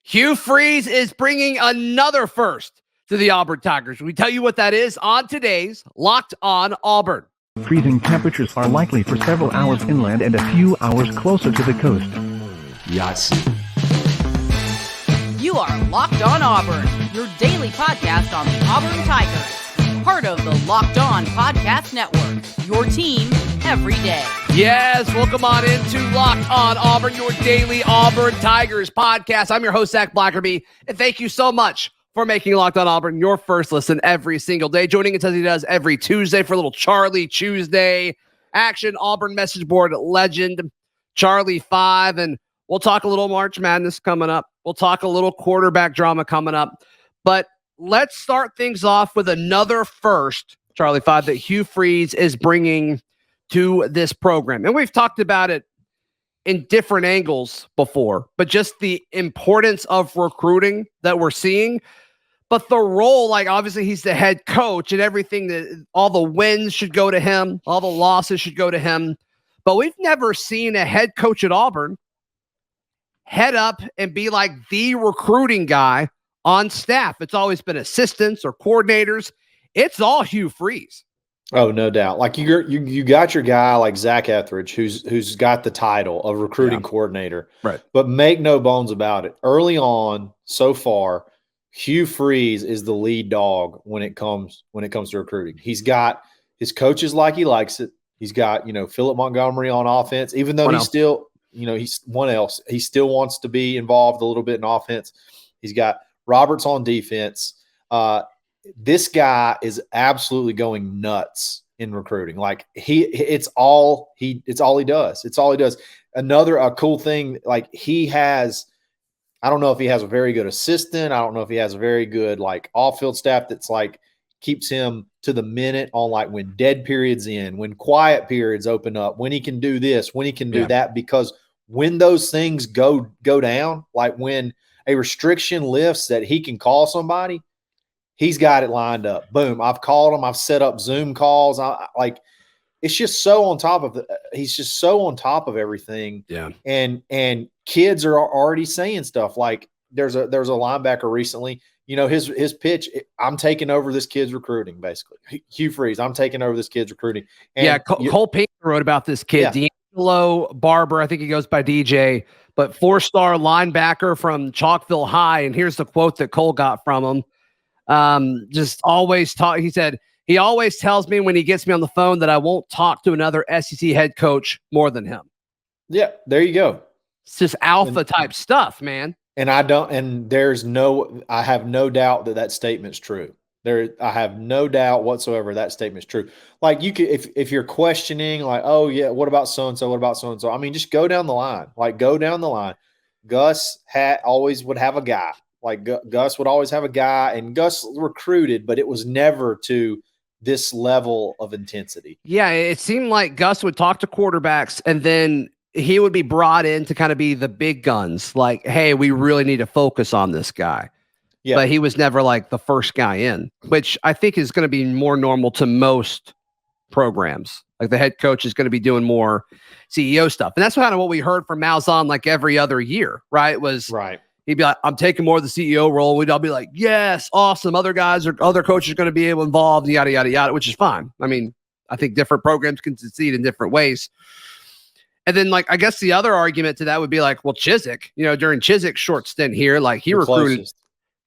Hugh Freeze is bringing another first to the Auburn Tigers. We tell you what that is on today's Locked On Auburn. Freezing temperatures are likely for several hours inland and a few hours closer to the coast. Yes. You are Locked On Auburn, your daily podcast on the Auburn Tigers. Part of the Locked On Podcast Network, your team every day. Yes, welcome on into Locked On Auburn, your daily Auburn Tigers podcast. I'm your host, Zac Blackerby, and thank you so much for making Locked On Auburn your first listen every single day. Joining us as he does every Tuesday for a little Charlie Tuesday action, Auburn message board legend, Charlie 5, and we'll talk a little March Madness coming up. We'll talk a little quarterback drama coming up, but let's start things off with another first, Charlie 5, that Hugh Freeze is bringing to this program. And we've talked about it in different angles before, but just the importance of recruiting that we're seeing. But the role, like obviously he's the head coach and everything, that all the wins should go to him, all the losses should go to him. But we've never seen a head coach at Auburn head up and be like the recruiting guy on staff. It's always been assistants or coordinators. It's all Hugh Freeze. Oh, no doubt. Like you got your guy like Zach Etheridge, who's got the title of recruiting coordinator. Right. But make no bones about it. Early on, so far, Hugh Freeze is the lead dog when it comes to recruiting. He's got his coaches like he likes it. He's got, Philip Montgomery on offense, even though he's still, he's one else. He still wants to be involved a little bit in offense. He's got Roberts on defense. This guy is absolutely going nuts in recruiting. Like it's all he does. It's all he does. Another cool thing, like I don't know if he has a very good assistant. I don't know if he has a very good like off-field staff that's like keeps him to the minute on like when dead periods in, when quiet periods open up, when he can do this, when he can do that. Because when those things go down, like when a restriction lifts that he can call somebody, he's got it lined up. Boom. I've called him. I've set up Zoom calls. It's just so on top of he's just so on top of everything. Yeah. And kids are already saying stuff like there's a linebacker recently, his pitch, I'm taking over this kid's recruiting, basically. Hugh Freeze, I'm taking over this kid's recruiting. And Cole Pinker wrote about this kid, D'Angelo Barber, I think he goes by DJ, but 4-star linebacker from Chalkville High. And here's the quote that Cole got from him. Just always talk. He said, he always tells me when he gets me on the phone that I won't talk to another SEC head coach more than him. Yeah, there you go. It's just alpha type stuff, man. And I have no doubt that statement's true. I have no doubt whatsoever that statement's true. Like you could, if you're questioning, like, oh yeah, what about so-and-so? What about so-and-so? I mean, just go down the line. Like go down the line. Gus always would have a guy. Like Gus would always have a guy, and Gus recruited, but it was never to this level of intensity. Yeah, it seemed like Gus would talk to quarterbacks, and then he would be brought in to kind of be the big guns. Like, hey, we really need to focus on this guy. Yeah. But he was never like the first guy in, which I think is going to be more normal to most programs. Like the head coach is going to be doing more CEO stuff. And that's kind of what we heard from Malzahn like every other year, right? He'd be like, I'm taking more of the CEO role. We'd all be like, yes, awesome. Other coaches are going to be able involved, yada, yada, yada, which is fine. I mean, I think different programs can succeed in different ways. And then, like, I guess the other argument to that would be like, well, Chizik, during Chizik's short stint here, like he recruited. Closest.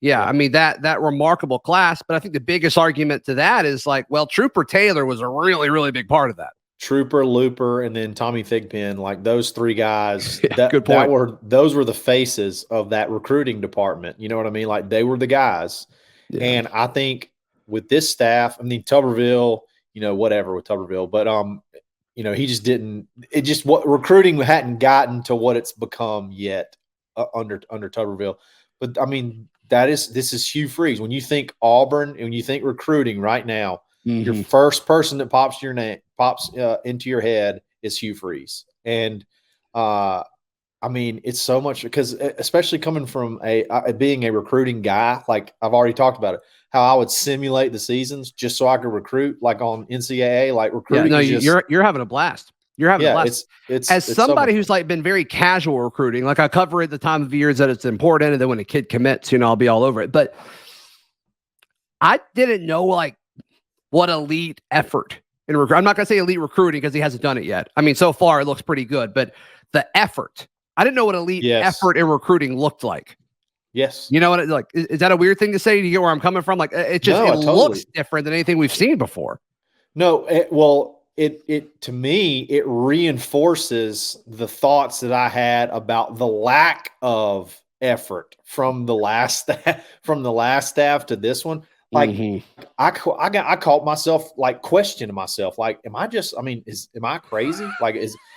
Yeah, I mean, that remarkable class. But I think the biggest argument to that is like, well, Trooper Taylor was a really, really big part of that. Trooper, Looper, and then Tommy Thigpen, like those three guys, good point. Those were the faces of that recruiting department. You know what I mean? Like they were the guys. Yeah. And I think with this staff, I mean, Tuberville, whatever with Tuberville, but he just didn't. It just what recruiting hadn't gotten to what it's become yet under Tuberville. But I mean, this is Hugh Freeze. When you think Auburn and when you think recruiting right now, your first person that pops into your head is Hugh Freeze. And I mean, it's so much because especially coming from being a recruiting guy, like I've already talked about it, how I would simulate the seasons just so I could recruit like on NCAA, like recruiting. Yeah, no, you're having a blast. You're having Yeah, less. it's As so somebody much who's like been very casual recruiting, like I cover it the time of years that it's important, and then when a kid commits, I'll be all over it. But I didn't know like what elite effort in recruiting. I'm not going to say elite recruiting because he hasn't done it yet. I mean, so far it looks pretty good, but the effort, I didn't know what elite effort in recruiting looked like. Yes. You know what? Like, is that a weird thing to say? Do you get where I'm coming from? Like, it looks different than anything we've seen before. No, it to me, it reinforces the thoughts that I had about the lack of effort from the last staff to this one. Like I caught myself like questioning myself. Like, am I crazy? Like,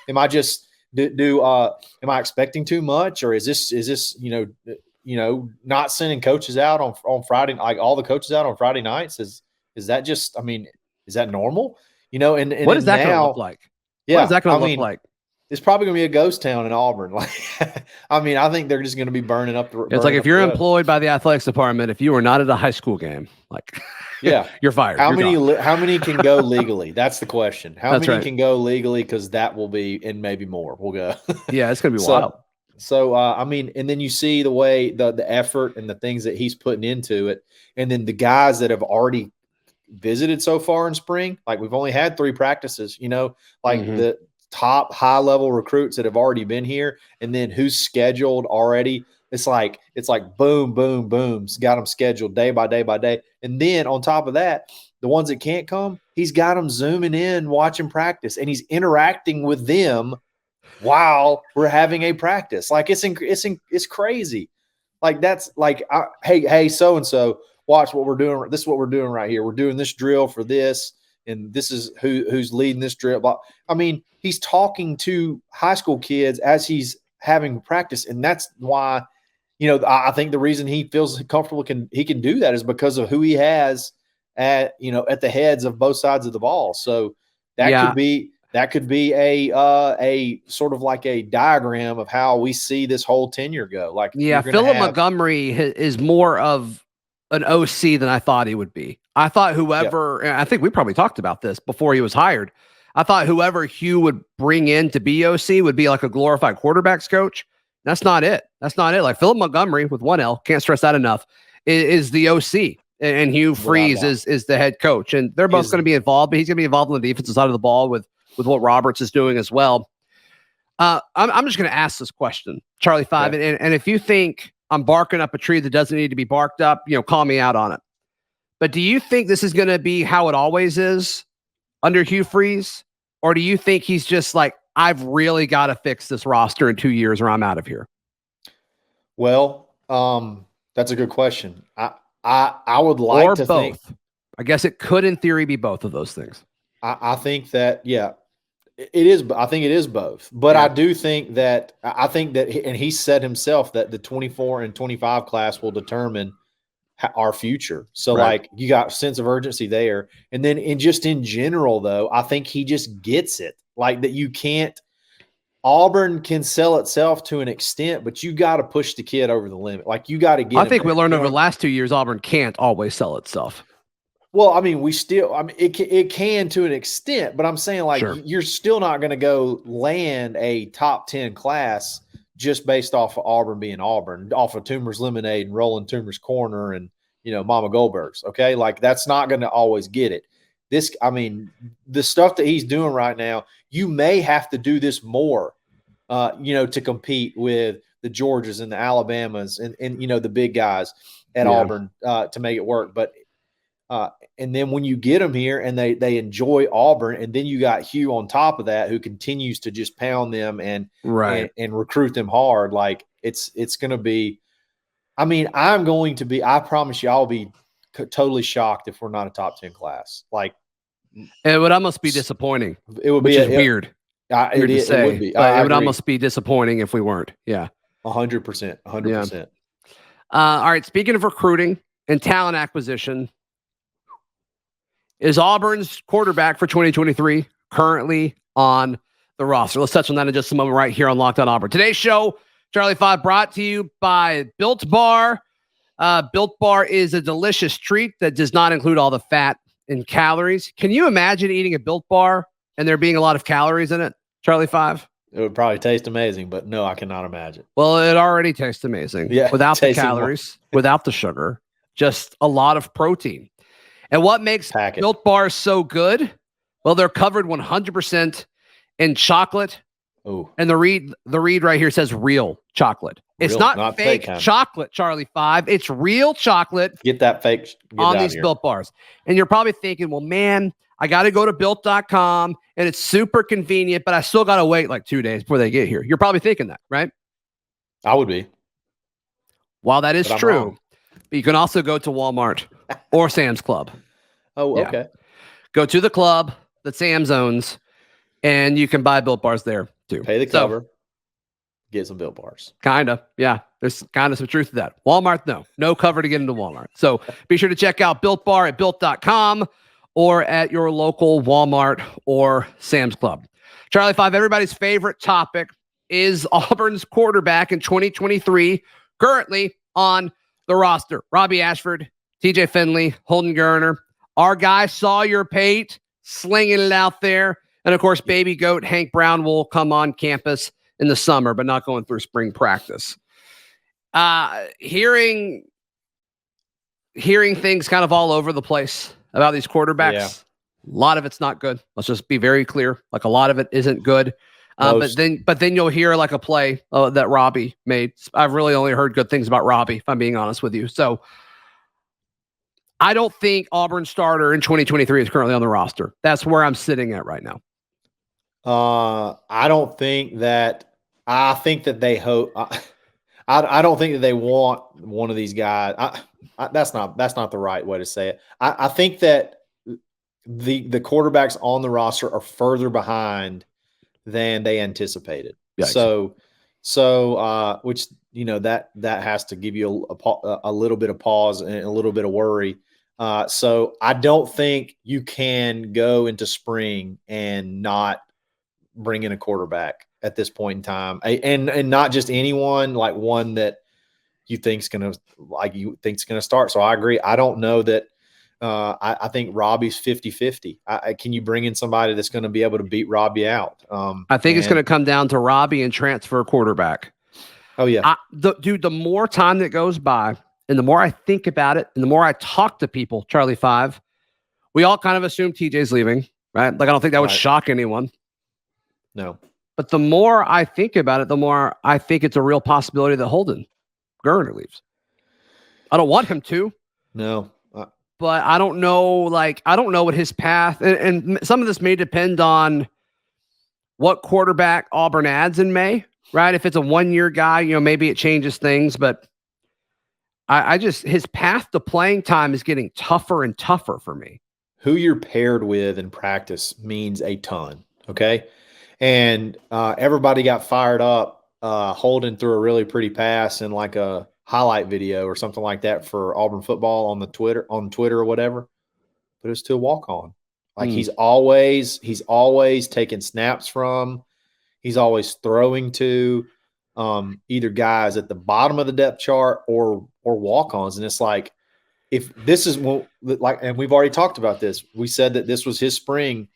am I just am I expecting too much, or is this not sending coaches out on Friday, like all the coaches out on Friday nights? Is that just, is that normal? And what is that going to look like? Yeah, what is that going to look like? It's probably going to be a ghost town in Auburn. Like, I think they're just going to be burning up the. It's like if you're employed by the athletics department, if you were not at a high school game, like, yeah, you're fired. How many can go legally? That's the question. How That's many right. can go legally? Because that will be, and maybe more will go. Yeah, it's going to be wild. So, and then you see the way the effort and the things that he's putting into it, and then the guys that have already visited so far in spring, like we've only had 3 practices, the top high level recruits that have already been here, and then who's scheduled already. It's like boom, boom, boom. Got them scheduled day by day by day. And then on top of that, the ones that can't come, he's got them zooming in, watching practice, and he's interacting with them while we're having a practice. Like it's crazy. Like that's like, hey, so-and-so, watch what we're doing. This is what we're doing right here. We're doing this drill for this, and this is who's leading this drill. He's talking to high school kids as he's having practice, and that's why, I think the reason he feels comfortable he can do that is because of who he has at the heads of both sides of the ball. So that could be a sort of like a diagram of how we see this whole tenure go. Like, Philip Montgomery is more of an OC than I thought he would be. I thought and I think we probably talked about this before he was hired. I thought whoever Hugh would bring in to be OC would be like a glorified quarterbacks coach. That's not it. Like Philip Montgomery with 1 L, can't stress that enough, is the OC, and Hugh Freeze is the head coach, and they're both going to be involved, but he's going to be involved on the defensive side of the ball with what Roberts is doing as well. I'm just going to ask this question, Charlie 5, and if you think I'm barking up a tree that doesn't need to be barked up, call me out on it. But do you think this is going to be how it always is under Hugh Freeze? Or do you think he's just like, I've really got to fix this roster in 2 years or I'm out of here? Well, that's a good question. I would like to think. I guess it could, in theory, be both of those things. I think that, it is. I think it is both. But I do think that, and he said himself that the 24 and 25 class will determine our future. So like you got a sense of urgency there. And then in general, though, I think he just gets it. Like that Auburn can sell itself to an extent, but you got to push the kid over the limit. Like you got to get. I think we learned over the last 2 years, Auburn can't always sell itself. Well, it can to an extent, but I'm saying you're still not going to go land a top 10 class just based off of Auburn being Auburn, off of Toomer's Lemonade and rolling Toomer's Corner and, Mama Goldberg's. Okay. Like that's not going to always get it. The stuff that he's doing right now, you may have to do this more, to compete with the Georgias and the Alabamas and the big guys at Auburn to make it work. But, and then when you get them here and they enjoy Auburn, and then you got Hugh on top of that, who continues to just pound them and recruit them hard. Like it's going to be, I promise you, I'll be totally shocked if we're not a top 10 class. Like it would almost be disappointing. It would be weird. Weird to say, it would be. It would almost be disappointing if we weren't. Yeah. 100%. 100%. All right. Speaking of recruiting and talent acquisition, is Auburn's quarterback for 2023 currently on the roster? Let's touch on that in just a moment right here on Locked On Auburn. Today's show, Charlie 5, brought to you by Built Bar. Built Bar is a delicious treat that does not include all the fat and calories. Can you imagine eating a Built Bar and there being a lot of calories in it? Charlie 5? It would probably taste amazing, but no, I cannot imagine. Well, it already tastes amazing. Yeah, without the tasting calories, without the sugar, just a lot of protein. And what makes Pack it. Built Bars so good? Well, they're covered 100% in chocolate. Ooh. And the read right here says real chocolate. It's Real, not fake kind. chocolate, Charlie 5. It's real chocolate Get that fake on these Built Bars. And you're probably thinking, well, man, I got to go to Built.com and it's super convenient, but I still got to wait like 2 days before they get here. You're probably thinking that, right? I would be. While that is But I'm true, wrong. but you can also go to Walmart or Sam's Club. Oh, Yeah. okay. Go to the club that Sam's owns, and you can buy Built Bars there too. Pay the So, cover. Get some Built Bars. kind of, yeah. There's kind of some truth to that. Walmart, no cover to get into Walmart. So be sure to check out Built Bar at Built.com or at your local Walmart or Sam's Club. Charlie 5, everybody's favorite topic is Auburn's quarterback in 2023, currently on the roster. Robby Ashford, TJ Finley, Holden Geriner. Our guy Sawyer Pate slinging it out there. And of course, baby goat Hank Brown will come on campus in the summer, but not going through spring practice. Hearing things kind of all over the place about these quarterbacks. Yeah. A lot of it's not good. Let's just be very clear. Like a lot of it isn't good. But then you'll hear like a play that Robby made. I've really only heard good things about Robby, if I'm being honest with you. So I don't think Auburn starter in 2023 is currently on the roster. That's where I'm sitting at right now. I don't think that. I think that they hope. I don't think that they want one of these guys. That's not the right way to say it. I think that the quarterbacks on the roster are further behind than they anticipated. Yikes. So which that has to give you a little bit of pause and a little bit of worry. So I don't think you can go into spring and not bring in a quarterback at this point in time, and not just anyone, like one that you think's gonna start. So I agree. I don't know that. I think Robby's 50-50. Can you bring in somebody that's going to be able to beat Robby out? I think it's going to come down to Robby and transfer quarterback. Oh yeah, the more time that goes by, and the more I think about it, and the more I talk to people, Charlie 5, we all kind of assume TJ's leaving, right? Like I don't think that would shock anyone. No. But the more I think about it, the more I think it's a real possibility that Holden Geriner leaves. I don't want him to. No. But I don't know, I don't know what his path, and some of this may depend on what quarterback Auburn adds in May, right? If it's a 1-year guy, maybe it changes things, but I just, his path to playing time is getting tougher and tougher for me. Who you're paired with in practice means a ton, okay? And everybody got fired up. Holden threw a really pretty pass in like a highlight video or something like that for Auburn football on Twitter or whatever, but it's still walk on. Like he's always taking snaps from, he's always throwing to either guys at the bottom of the depth chart or walk-ons. And it's like, if this is and we've already talked about this, we said that this was his spring.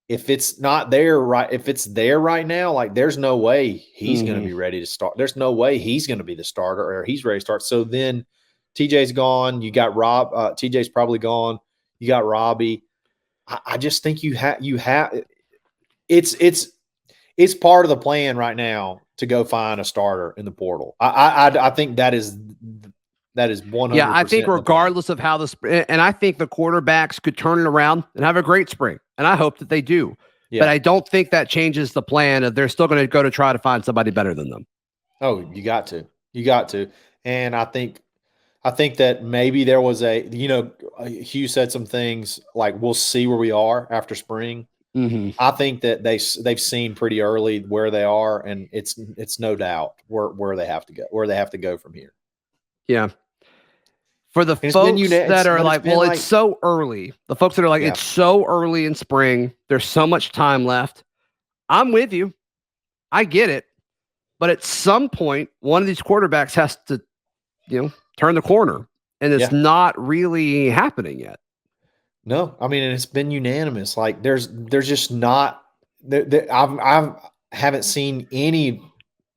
If it's not there, right? If it's there right now, like there's no way he's going to be ready to start. There's no way he's going to be the starter or he's ready to start. So then TJ's gone. You got TJ's probably gone. You got Robby. I just think you have. It's part of the plan right now to go find a starter in the portal. I think that is 100%. Yeah, I think regardless of how and I think the quarterbacks could turn it around and have a great spring. And I hope that they do. Yeah. But I don't think that changes the plan of they're still going to go to try to find somebody better than them. Oh, you got to. And I think that maybe there was Hugh said some things like, we'll see where we are after spring. Mm-hmm. I think that they've seen pretty early where they are, and it's no doubt where they have to go from here. Yeah. For the folks that are like, well, it's so early. The folks that are like, it's so early in spring. There's so much time left. I'm with you. I get it. But at some point, one of these quarterbacks has to, turn the corner. And it's not really happening yet. No, I mean, and it's been unanimous. Like there's just not I haven't seen any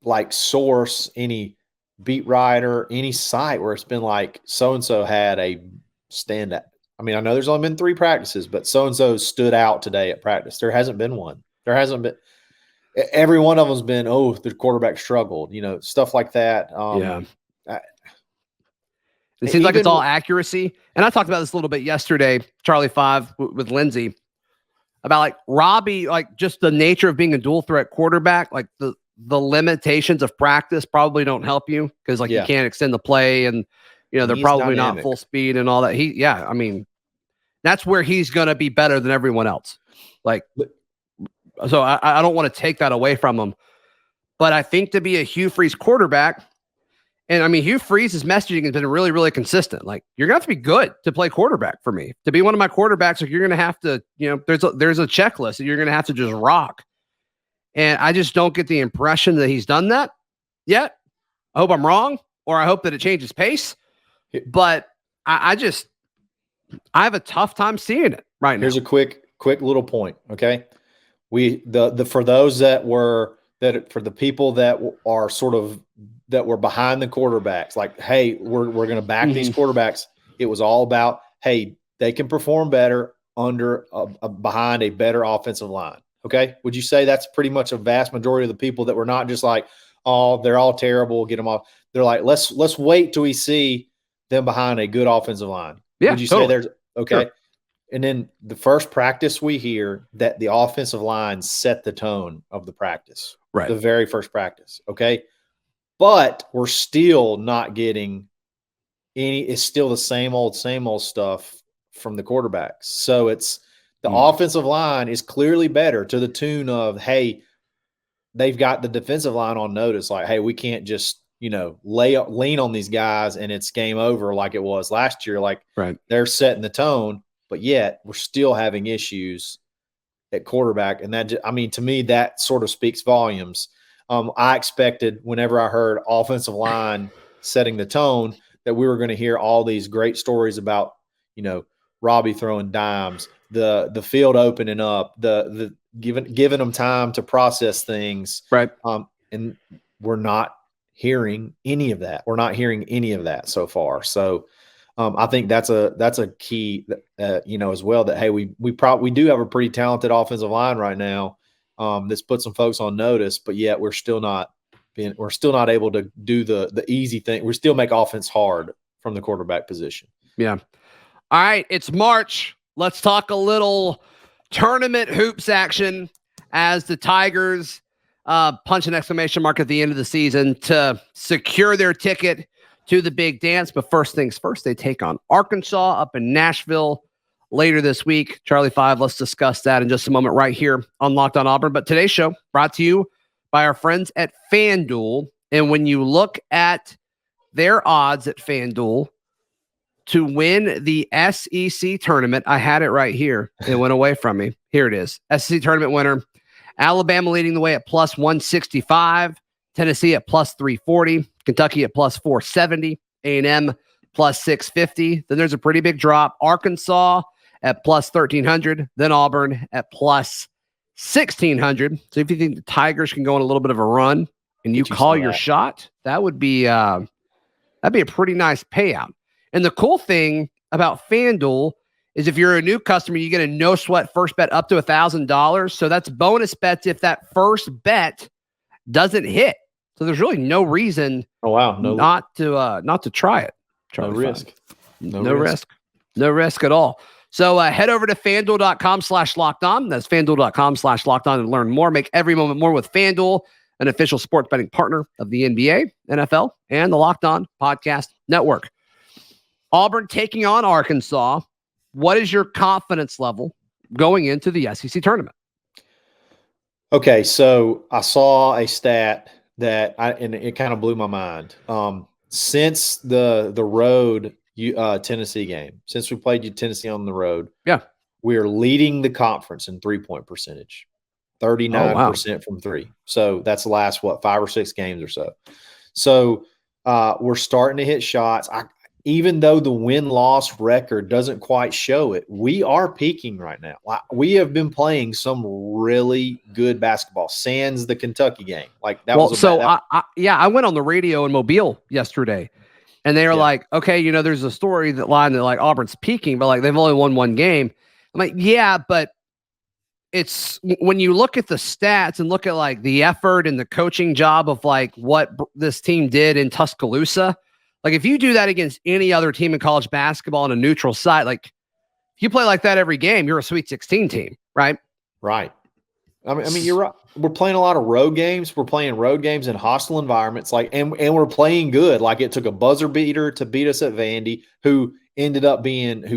like source, any beat writer, any site where it's been like so-and-so had a standout. I mean, I know there's only been 3 practices, but so-and-so stood out today at practice. There hasn't been one. There hasn't been. Every one of them's been, the quarterback struggled, stuff like that. It seems like it's all accuracy. And I talked about this a little bit yesterday, Charlie 5 with Lindsay, about like Robby, like just the nature of being a dual threat quarterback, like the limitations of practice probably don't help you because you can't extend the play and, they're probably dynamic. not full speed and all that. That's where he's going to be better than everyone else. So I don't want to take that away from him, but I think to be a Hugh Freeze quarterback, and Hugh Freeze's messaging has been really, really consistent. Like, you're going to have to be good to play quarterback for me. To be one of my quarterbacks, like, you're going to have to, there's a checklist that you're going to have to just rock. And I just don't get the impression that he's done that yet. I hope I'm wrong, or I hope that it changes pace. But I have a tough time seeing it right now. Here's a quick little point, okay? For those for the people that are sort of that were behind the quarterbacks, like, hey, we're going to back these quarterbacks. It was all about, hey, they can perform better under behind a better offensive line. Okay, would you say that's pretty much a vast majority of the people that were not just like, oh, they're all terrible, get them off? They're like, let's wait till we see them behind a good offensive line. Yeah, would you totally. say there's okay? Sure. And then the first practice we hear that the offensive line set the tone of the practice. Right. The very first practice. Okay. But we're still not getting it's still the same old stuff from the quarterbacks. So it's the offensive line is clearly better to the tune of, hey, they've got the defensive line on notice. Like, hey, we can't just, lean on these guys and it's game over like it was last year. Like, right. They're setting the tone. But yet we're still having issues at quarterback. And that, to me, that sort of speaks volumes. I expected whenever I heard offensive line setting the tone that we were going to hear all these great stories about, Robby throwing dimes, the field opening up, the giving them time to process things. Right. And we're not hearing any of that. We're not hearing any of that so far. So, I think that's a key, as well. That hey, we do have a pretty talented offensive line right now. That's put some folks on notice, but yet we're still not able to do the easy thing. We still make offense hard from the quarterback position. Yeah. All right, it's March. Let's talk a little tournament hoops action as the Tigers punch an exclamation mark at the end of the season to secure their ticket to the big dance. But first things first, they take on Arkansas up in Nashville later this week. Charlie 5, let's discuss that in just a moment right here on Locked On Auburn. But today's show brought to you by our friends at FanDuel. And when you look at their odds at FanDuel to win the SEC tournament, I had it right here. It went away from me. Here it is. SEC tournament winner. Alabama leading the way at plus 165. Tennessee at plus 340. Kentucky at plus 470. A&M plus 650. Then there's a pretty big drop. Arkansas at plus 1,300. Then Auburn at plus 1,600. So if you think the Tigers can go on a little bit of a run and you call your shot, that would be that'd be a pretty nice payout. And the cool thing about FanDuel is if you're a new customer, you get a no sweat first bet up to $1,000. So that's bonus bets if that first bet doesn't hit. So there's really no reason not to try it. No risk. No risk at all. So head over to FanDuel.com/lockedon. That's FanDuel.com/lockedon and learn more. Make every moment more with FanDuel, an official sports betting partner of the NBA, NFL, and the Locked On Podcast Network. Auburn taking on Arkansas. What is your confidence level going into the SEC tournament? Okay, so I saw a stat and it kind of blew my mind. Since the road Tennessee game, since we played Tennessee on the road, we are leading the conference in 3-point percentage, 39% from three. So that's the last 5 or 6 games or so. So we're starting to hit shots. even though the win-loss record doesn't quite show it, we are peaking right now. We have been playing some really good basketball, sans the Kentucky game. Like that was I went on the radio in Mobile yesterday, and they were like, okay, there's a story that like Auburn's peaking, but like they've only won one game. I'm like, yeah, but it's when you look at the stats and look at like the effort and the coaching job of like what this team did in Tuscaloosa. Like, if you do that against any other team in college basketball on a neutral site, like, if you play like that every game, you're a Sweet 16 team, right? Right. I mean, you're right. We're playing a lot of road games. We're playing road games in hostile environments, and we're playing good. Like, it took a buzzer beater to beat us at Vandy, who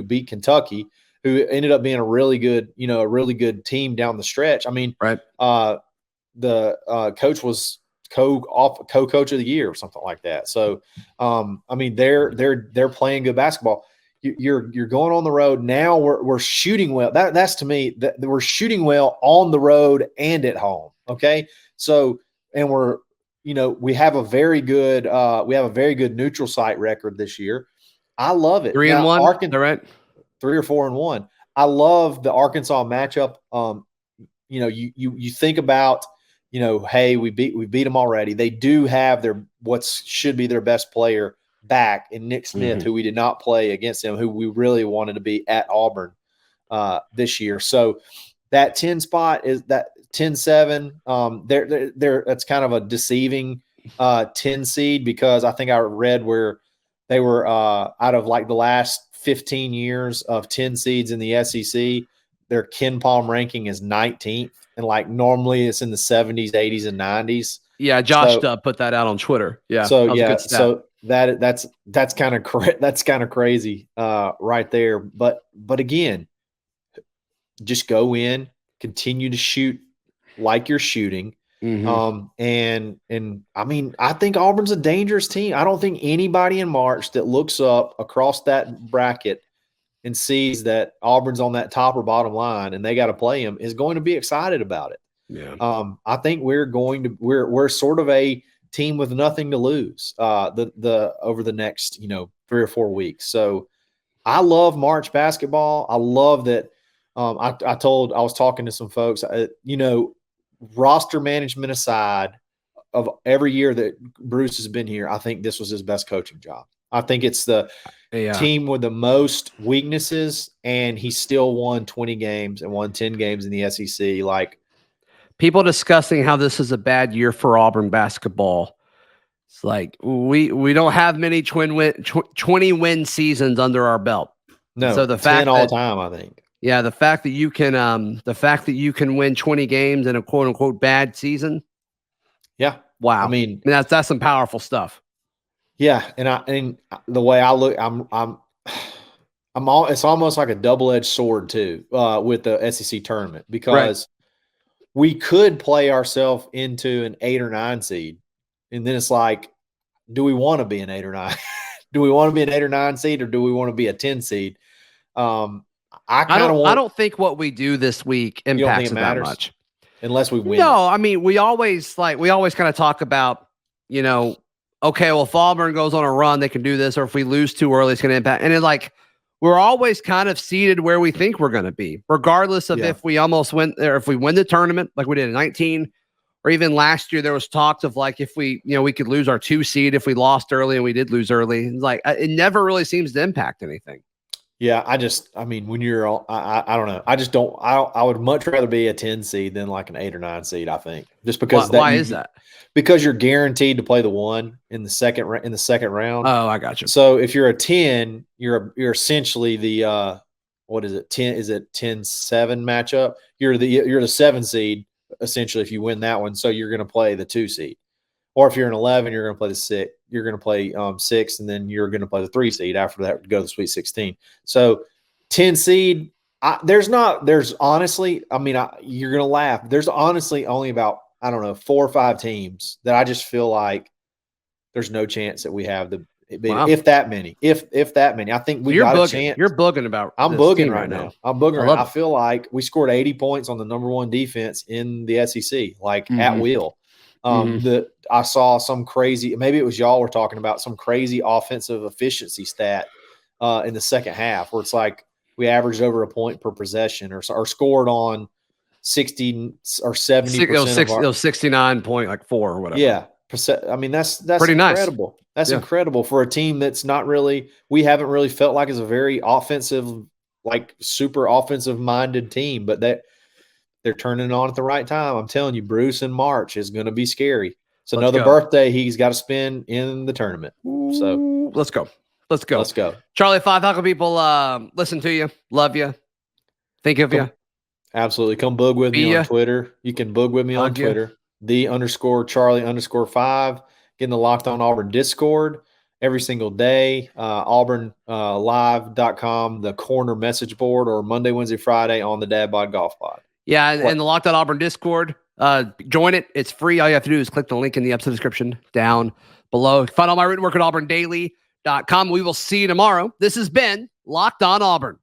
beat Kentucky, who ended up being a really good team down the stretch. I mean, right. The coach was co-coach of the year or something like that. So, I mean, they're playing good basketball. You're going on the road now. We're shooting well. That's to me that we're shooting well on the road and at home. Okay, so and we have a very good neutral site record this year. I love it. 3-1. Arkansas, right? 3 or 4-1. I love the Arkansas matchup. You think about. Hey, we beat them already. They do have what should be their best player back in Nick Smith, who we did not play against him, who we really wanted to be at Auburn this year. So that 10 spot is that 10-7. That's kind of a deceiving 10 seed, because I think I read where they were out of like the last 15 years of 10 seeds in the SEC, their Ken Palm ranking is 19th. And like normally it's in the 70s, 80s, and 90s. Yeah, Josh put that out on Twitter. Yeah. So that's kind of crazy right there. But again, just go in, continue to shoot like you're shooting. And I mean, I think Auburn's a dangerous team. I don't think anybody in March that looks up across that bracket and sees that Auburn's on that top or bottom line and they got to play him is going to be excited about it. Yeah. I think we're sort of a team with nothing to lose over the next 3 or 4 weeks. So I love March basketball. I love that. I was talking to some folks. Roster management aside, of every year that Bruce has been here, I think this was his best coaching job. I think it's the team with the most weaknesses, and he still won 20 games and won 10 games in the SEC. Like, people discussing how this is a bad year for Auburn basketball. It's like we don't have many 20 win seasons under our belt. No, so the fact 10 all time, I think. Yeah, the fact that you can win 20 games in a quote unquote bad season. Yeah, wow. I mean that's some powerful stuff. Yeah, and the way I look, it's almost like a double-edged sword too with the SEC tournament, because we could play ourselves into an 8 or 9 seed, and then it's like, do we want to be an 8 or 9? Do we want to be an 8 or 9 seed, or do we want to be a 10 seed? I don't think what we do this week impacts it that much, unless we win. No, I mean we always kind of talk about okay, well, if Auburn goes on a run, they can do this, or if we lose too early, it's going to impact. And it's like, we're always kind of seated where we think we're going to be, regardless of if we almost win, or if we win the tournament, like we did in 19, or even last year, there was talks of like, if we could lose our 2 seed if we lost early, and we did lose early. It's like, it never really seems to impact anything. Yeah, when you're all, I don't know. I would much rather be a 10 seed than like an 8 or 9 seed, I think. Just because why is that? Because you're guaranteed to play the 1 in the second round. Oh, I got you. So if you're a 10, you're essentially the what is it? 10 is it 10-7 matchup? You're the 7 seed essentially if you win that one. So you're going to play the 2 seed. Or if you're an 11, you're going to play the 6. You're going to play 6, and then you're going to play the 3 seed after that to go to the Sweet 16. So 10 seed, there's honestly, I mean, you're going to laugh. There's honestly only about, I don't know, 4 or 5 teams that I just feel like there's no chance that we have if that many. I think we got a chance. You're bugging about. I'm bugging right now. I'm bugging. I feel like we scored 80 points on the number 1 defense in the SEC, like at will. I saw some crazy, maybe it was y'all were talking about some crazy offensive efficiency stat in the second half where it's like we averaged over a point per possession or scored on 60 or 70%. It was 69.4 or whatever. Yeah. I mean, that's pretty incredible. Nice. That's incredible for a team that's not really, we haven't really felt like it's a very offensive, like super offensive minded team, but they're turning it on at the right time. I'm telling you, Bruce in March is going to be scary. It's another birthday he's got to spend in the tournament. So let's go. Charlie 5, how can people listen to you, love you, think of you? Absolutely. Come boog with me on Twitter. You can boog with me on Twitter. _Charlie_5. Get in the Locked On Auburn Discord every single day. AuburnLive.com, the corner message board, or Monday, Wednesday, Friday on the Dad Bod Golf Pod. Yeah, and the Locked On Auburn Discord. Join it. It's free. All you have to do is click the link in the episode description down below. Find all my written work at auburndaily.com. We will see you tomorrow. This has been Locked On Auburn.